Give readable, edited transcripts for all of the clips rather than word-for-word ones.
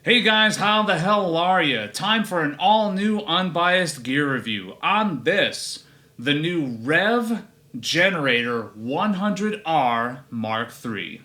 Hey guys, how the hell are ya? Time for an all-new unbiased gear review. On this, the new Revv Generator 100R Mark III.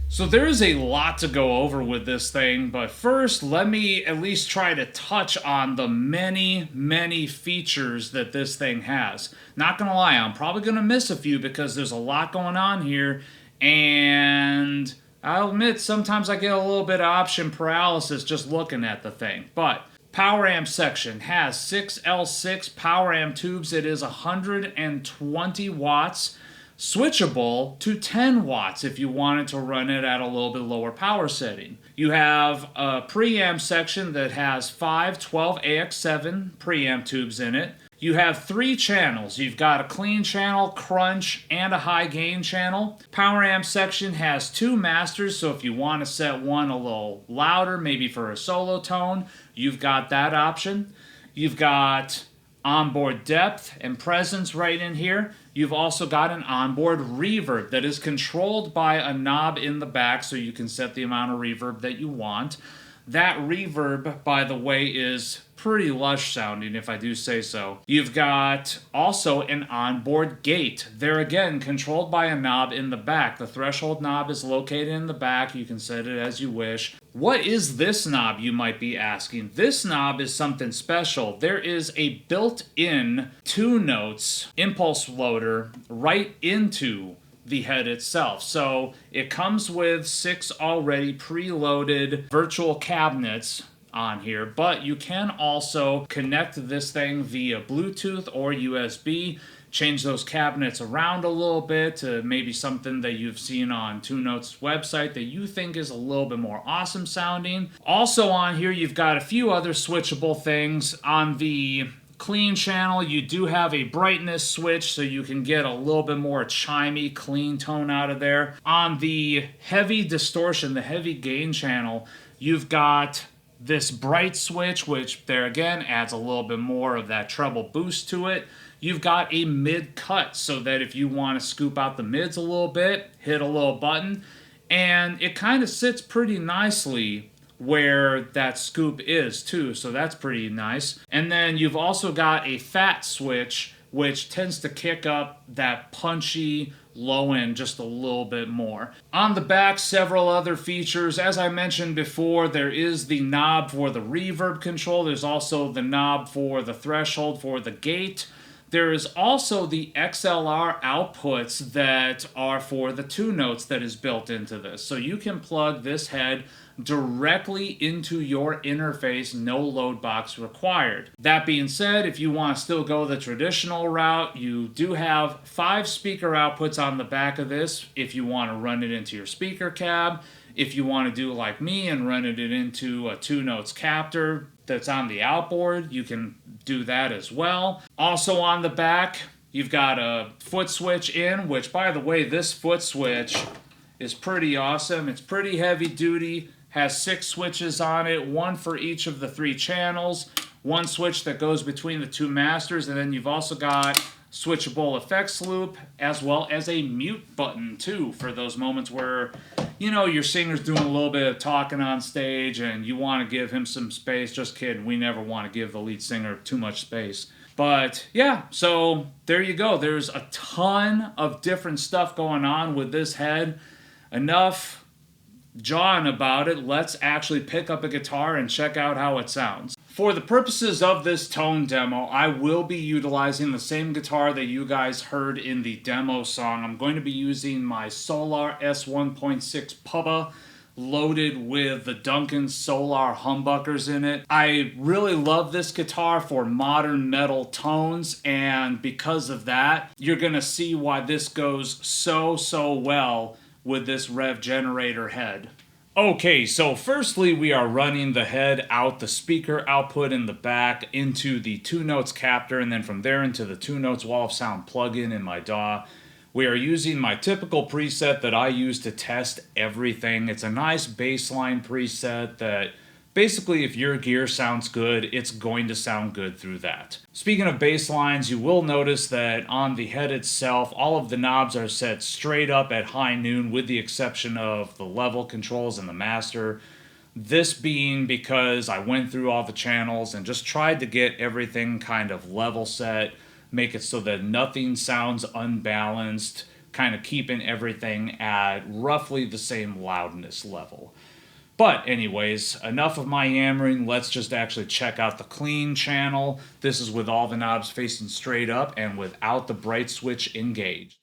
So there is a lot to go over with this thing, but first let me at least try to touch on the many features that this thing has. Not gonna lie, I'm probably gonna miss a few because there's a lot going on here, and I'll admit sometimes I get a little bit of option paralysis just looking at the thing. But power amp section has 6L6 power amp tubes. It is 120 watts. Switchable to 10 watts if you wanted to run it at a little bit lower power setting. You have a preamp section that has 5 12AX7 preamp tubes in it. You have 3 channels. You've got a clean channel, crunch, and a high gain channel. Power amp section has 2 masters, so if you want to set one a little louder, maybe for a solo tone, you've got that option. You've got onboard depth and presence right in here. You've also got an onboard reverb that is controlled by a knob in the back, so you can set the amount of reverb that you want. That reverb, by the way, is pretty lush sounding, if I do say so. You've got also an onboard gate. There again, controlled by a knob in the back. The threshold knob is located in the back. You can set it as you wish. What is this knob, you might be asking? This knob is something special. There is a built-in 2 notes impulse loader right into the head itself. So it comes with 6 already preloaded virtual cabinets on here, but you can also connect this thing via Bluetooth or USB, change those cabinets around a little bit to maybe something that you've seen on 2 Notes' website that you think is a little bit more awesome sounding. Also on here, you've got a few other switchable things. On the clean channel, you do have a brightness switch so you can get a little bit more chimey, clean tone out of there. On the heavy distortion, the heavy gain channel, you've got this bright switch, which there again adds a little bit more of that treble boost to it. You've got a mid cut so that if you want to scoop out the mids a little bit, hit a little button, and it kind of sits pretty nicely where that scoop is too, so that's pretty nice. And then you've also got a fat switch, which tends to kick up that punchy low end just a little bit more. On the back, several other features. As I mentioned before, there is the knob for the reverb control. There's also the knob for the threshold for the gate. There is also the XLR outputs that are for the 2 Notes that is built into this. So you can plug this head directly into your interface, no load box required. That being said, if you want to still go the traditional route, you do have 5 speaker outputs on the back of this if you want to run it into your speaker cab. If you want to do like me and run it into a 2 Notes captor that's on the outboard, you can do that as well. Also on the back, You've got a foot switch in, which, by the way, this foot switch is pretty awesome. It's pretty heavy duty, has 6 switches on it, 1 for each of the 3 channels, 1 switch that goes between the 2 masters, and then you've also got switchable effects loop, as well as a mute button, too, for those moments where, you know, your singer's doing a little bit of talking on stage and you want to give him some space. Just kidding, we never want to give the lead singer too much space. But yeah, so there you go. There's a ton of different stuff going on with this head. Enough jawing about it. Let's actually pick up a guitar and check out how it sounds. For the purposes of this tone demo, I will be utilizing the same guitar that you guys heard in the demo song. I'm going to be using my Solar S1.6 Pubba, loaded with the Duncan Solar humbuckers in it. I really love this guitar for modern metal tones, and because of that, you're gonna see why this goes so well with this Revv generator head. Okay, so firstly we are running the head out the speaker output in the back into the 2 notes captor, and then from there into the 2 notes wall of sound plugin in my DAW. We are using my typical preset that I use to test everything. It's a nice baseline preset that basically if your gear sounds good, it's going to sound good through that. Speaking of bass lines, you will notice that on the head itself, all of the knobs are set straight up at high noon with the exception of the level controls and the master. This being because I went through all the channels and just tried to get everything kind of level set, make it so that nothing sounds unbalanced, kind of keeping everything at roughly the same loudness level. But anyways, enough of my yammering. Let's just actually check out the clean channel. This is with all the knobs facing straight up and without the bright switch engaged.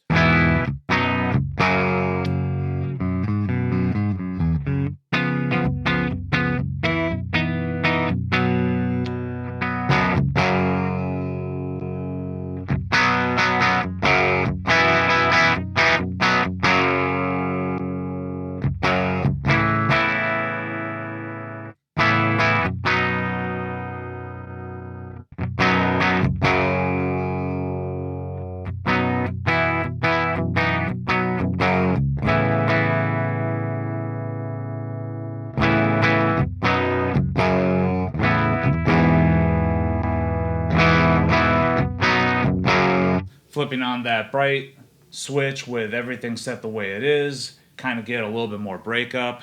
Flipping on that bright switch with everything set the way it is, kind of get a little bit more breakup.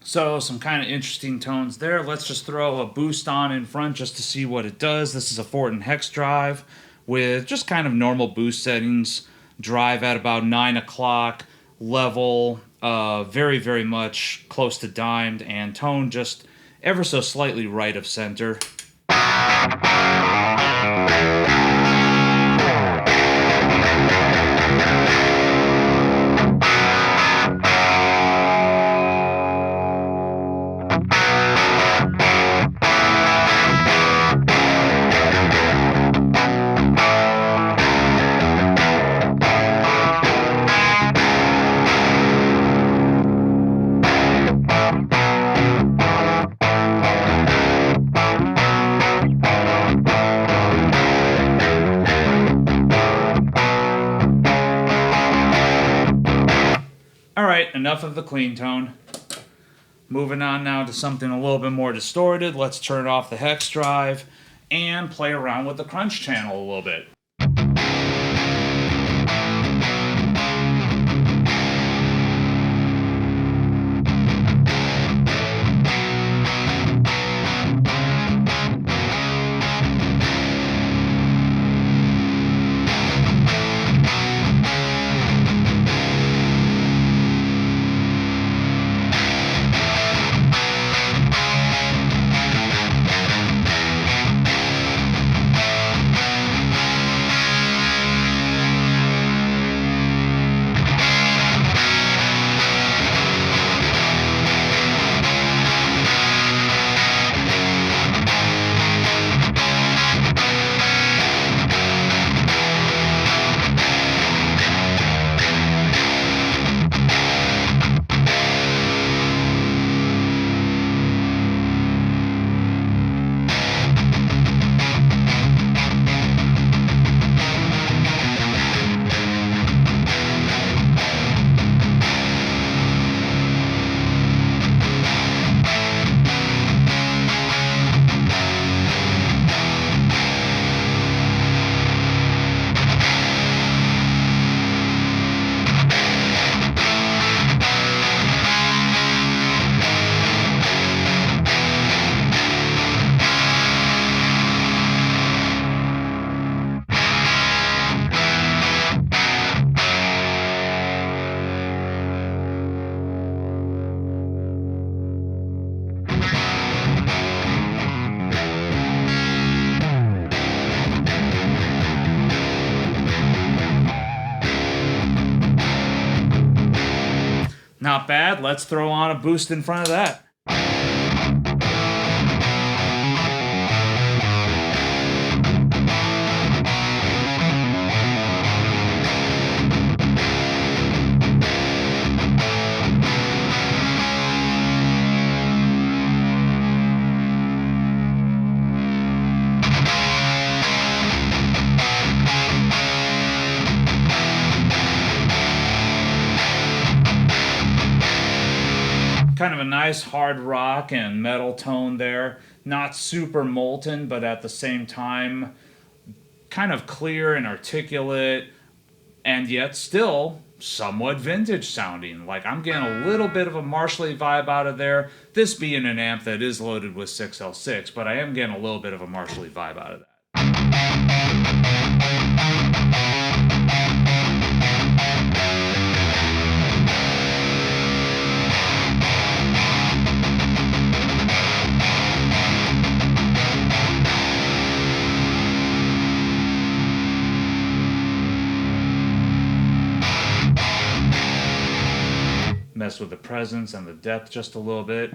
So some kind of interesting tones there. Let's just throw a boost on in front just to see what it does. This is a Fortin Hex drive with just kind of normal boost settings. Drive at about 9 o'clock, level very much close to dimed, and tone just ever so slightly right of center. enough of the clean tone. Moving on now to something a little bit more distorted. Let's turn off the hex drive and play around with the crunch channel a little bit. Not bad. Let's throw on a boost in front of that. Kind of a nice hard rock and metal tone there. Not super molten, but at the same time, kind of clear and articulate, and yet still somewhat vintage sounding. Like, I'm getting a little bit of a Marshall vibe out of there. This being an amp that is loaded with 6L6, but I am getting a little bit of a Marshall vibe out of that. Mess with the presence and the depth just a little bit.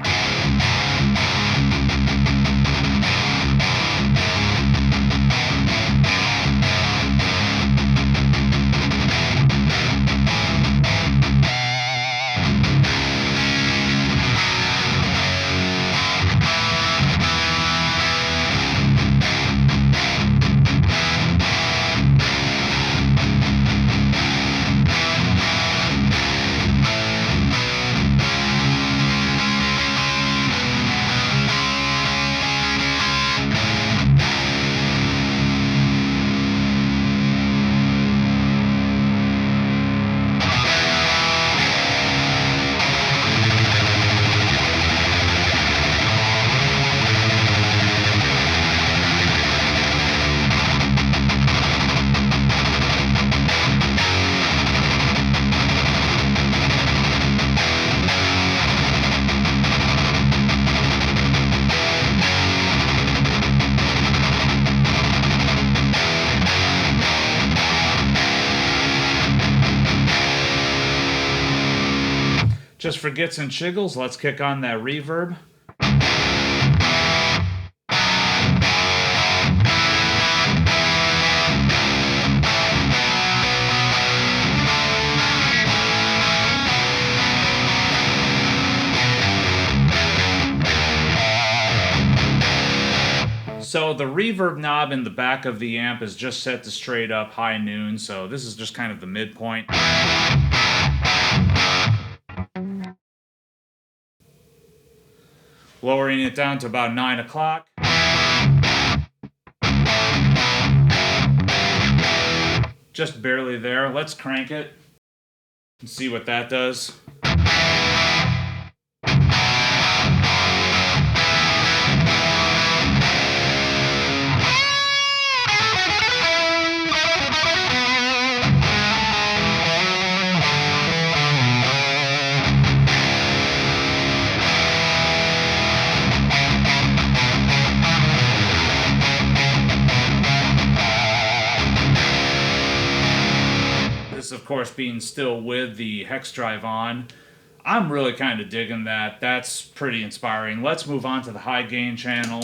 Just for gits and chiggles, let's kick on that reverb. So the reverb knob in the back of the amp is just set to straight up high noon, so this is just kind of the midpoint. Lowering it down to about 9 o'clock. Just barely there. Let's crank it and see what that does. This, of course, being still with the hex drive on. I'm really kind of digging that. That's pretty inspiring. Let's move on to the high gain channel.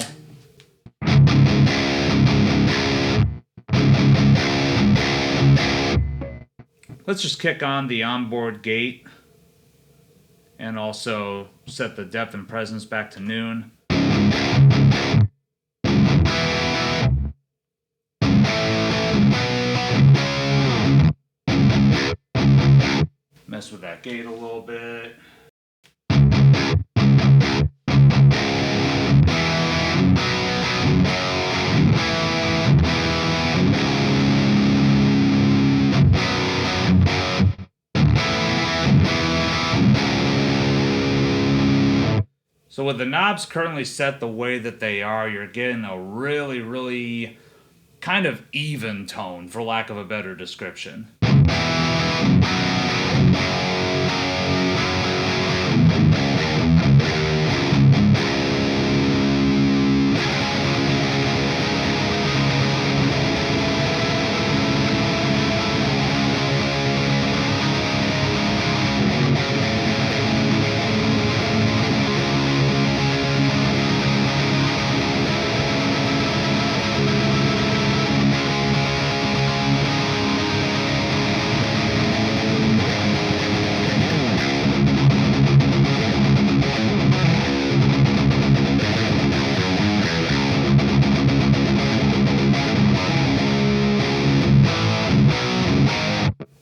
Let's just kick on the onboard gate and also set the depth and presence back to noon. Mess with that gate a little bit. So with the knobs currently set the way that they are, you're getting a really, really kind of even tone, for lack of a better description.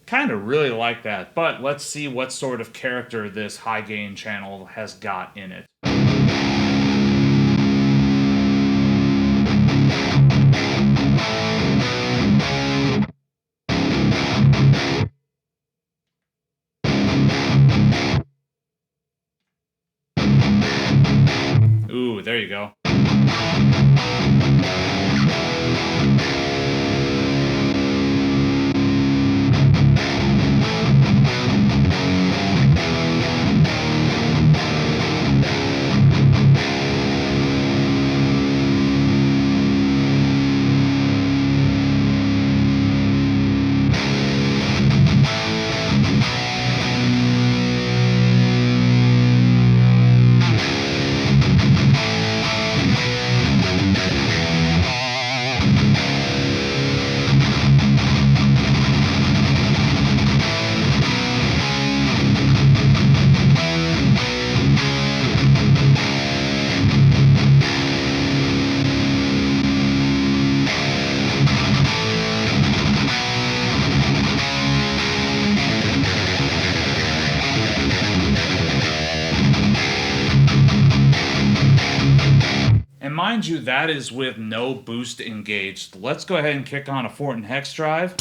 Kind of really like that, but let's see what sort of character this high gain channel has got in it. Ooh, there you go. And mind you, that is with no boost engaged. Let's go ahead and kick on a Fortin hex drive.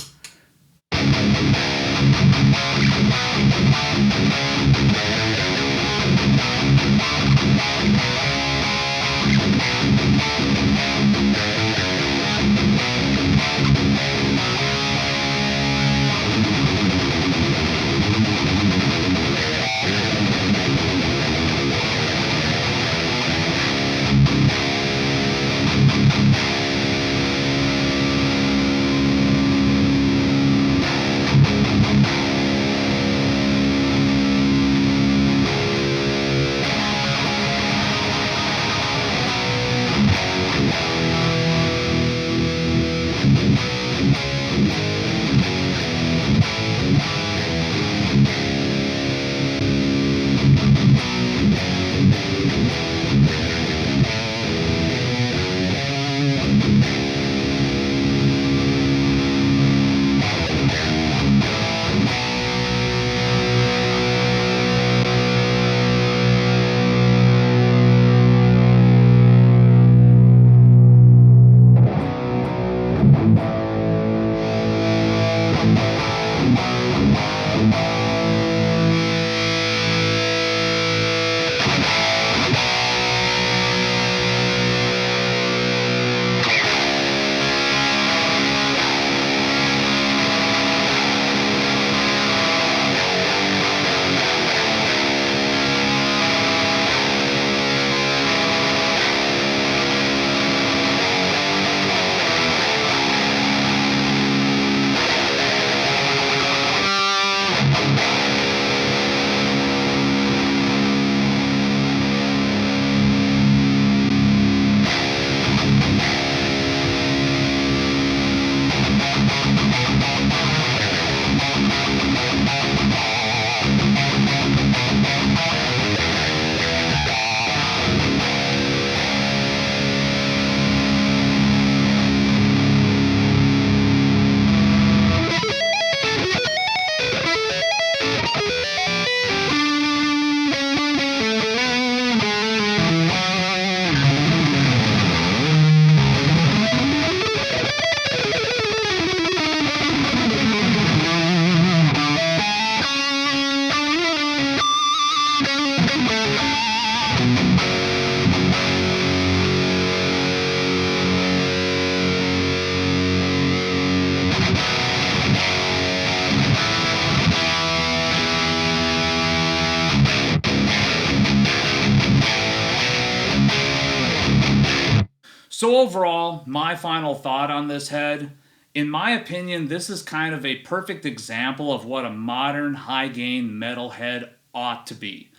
So overall, my final thought on this head, in my opinion, this is kind of a perfect example of what a modern high-gain metal head ought to be,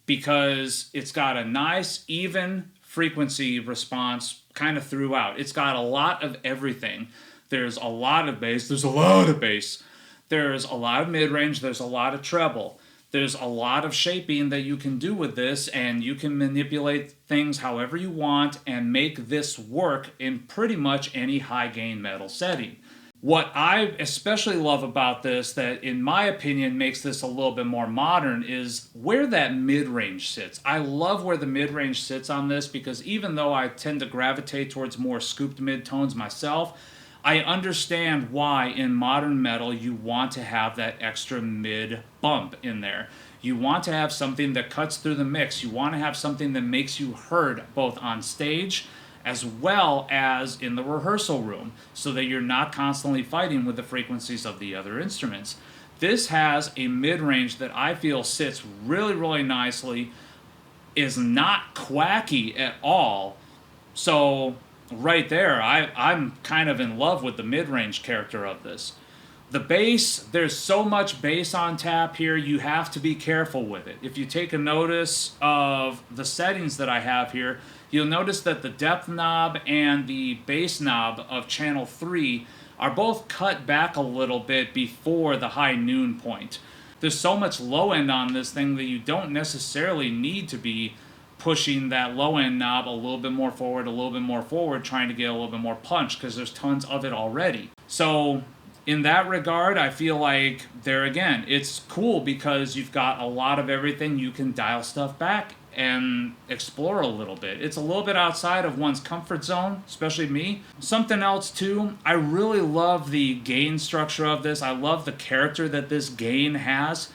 because it's got a nice, even frequency response kind of throughout. It's got a lot of everything. There's a lot of bass. There's a lot of bass. There's a lot of mid-range. There's a lot of treble. There's a lot of shaping that you can do with this, and you can manipulate things however you want and make this work in pretty much any high-gain metal setting. What I especially love about this, that in my opinion makes this a little bit more modern, is where that mid-range sits. I love where the mid-range sits on this, because even though I tend to gravitate towards more scooped mid-tones myself, I understand why in modern metal you want to have that extra mid bump in there. You want to have something that cuts through the mix. You want to have something that makes you heard both on stage as well as in the rehearsal room, so that you're not constantly fighting with the frequencies of the other instruments. This has a mid-range that I feel sits really, really nicely, is not quacky at all. So right there, I'm kind of in love with the mid-range character of this. The bass, there's so much bass on tap here, you have to be careful with it. If you take a notice of the settings that I have here, you'll notice that the depth knob and the bass knob of channel 3 are both cut back a little bit before the high noon point. There's so much low end on this thing that you don't necessarily need to be pushing that low end knob a little bit more forward, trying to get a little bit more punch, because there's tons of it already. So in that regard, I feel like there again, it's cool because you've got a lot of everything. You can dial stuff back and explore a little bit. It's a little bit outside of one's comfort zone, especially me. Something else too, I really love the gain structure of this. I love the character that this gain has.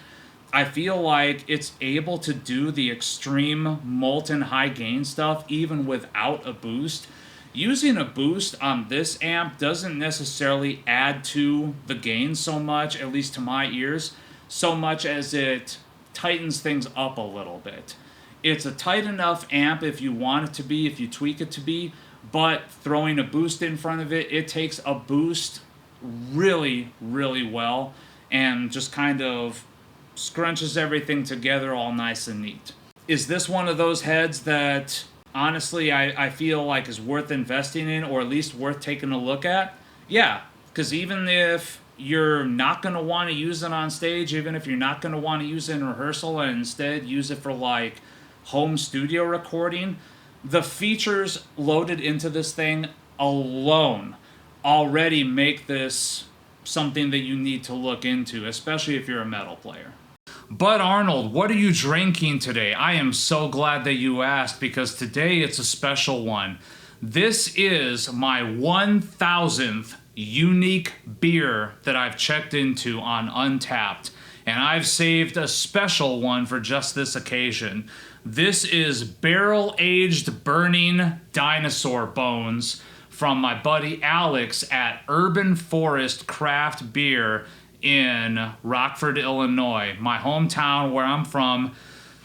I feel like it's able to do the extreme molten high gain stuff even without a boost. Using a boost on this amp doesn't necessarily add to the gain so much, at least to my ears, so much as it tightens things up a little bit. It's a tight enough amp if you want it to be, if you tweak it to be, but throwing a boost in front of it, it takes a boost really, really well and just kind of scrunches everything together all nice and neat. Is this one of those heads that honestly I feel like is worth investing in, or at least worth taking a look at? Yeah, because even if you're not going to want to use it on stage, even if you're not going to want to use it in rehearsal and instead use it for like home studio recording, the features loaded into this thing alone already make this something that you need to look into, especially if you're a metal player. But Arnold, what are you drinking today? I am so glad that you asked, because today it's a special one. This is my 1000th unique beer that I've checked into on Untappd, and I've saved a special one for just this occasion. This is barrel-aged burning dinosaur bones from my buddy Alex at Urban Forest Craft Beer in Rockford, Illinois, my hometown where I'm from.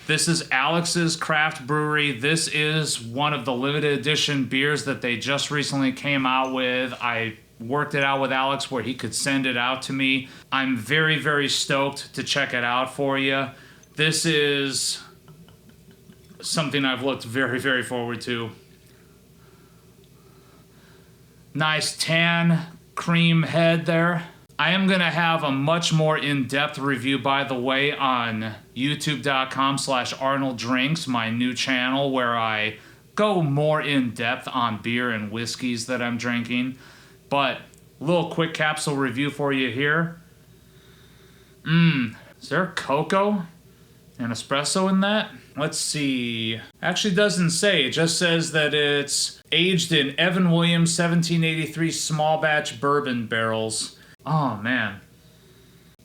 This is Alex's craft brewery. This is one of the limited edition beers that they just recently came out with. I worked it out with Alex where he could send it out to me. I'm very, very stoked to check it out for you. This is something I've looked very, very forward to. Nice tan cream head there. I am going to have a much more in-depth review, by the way, on youtube.com/Arnold Drinks, my new channel, where I go more in-depth on beer and whiskeys that I'm drinking. But a little quick capsule review for you here. Is there cocoa and espresso in that? Let's see. Actually doesn't say. It just says that it's aged in Evan Williams 1783 small batch bourbon barrels. Oh, man.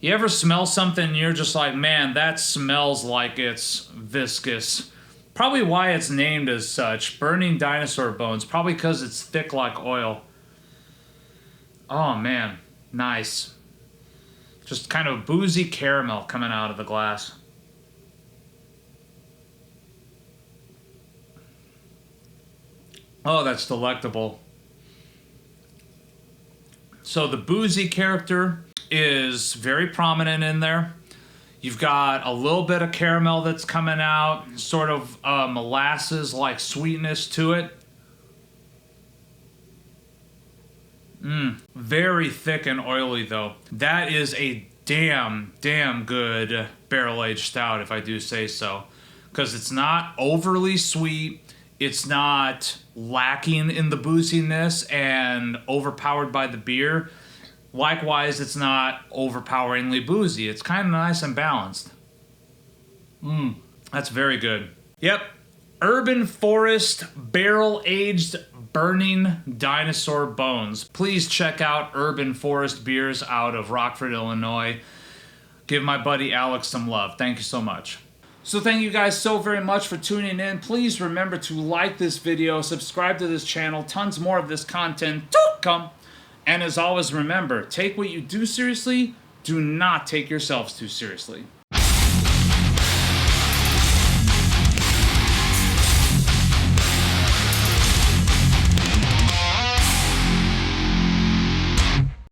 You ever smell something and you're just like, man, that smells like it's viscous? Probably why it's named as such. Burning dinosaur bones. Probably because it's thick like oil. Oh, man. Nice. Just kind of boozy caramel coming out of the glass. Oh, that's delectable. So the boozy character is very prominent in there. You've got a little bit of caramel that's coming out, sort of molasses-like sweetness to it. Very thick and oily, though. That is a damn good barrel-aged stout, if I do say so. Because it's not overly sweet, it's not lacking in the booziness and overpowered by the beer. Likewise, it's not overpoweringly boozy. It's kind of nice and balanced. That's very good. Yep. Urban Forest Barrel-Aged Burning Dinosaur Bones. Please check out Urban Forest Beers out of Rockford, Illinois. Give my buddy Alex some love. Thank you so much. So thank you guys so very much for tuning in. Please remember to like this video, subscribe to this channel. Tons more of this content to come. And as always, remember, take what you do seriously. Do not take yourselves too seriously.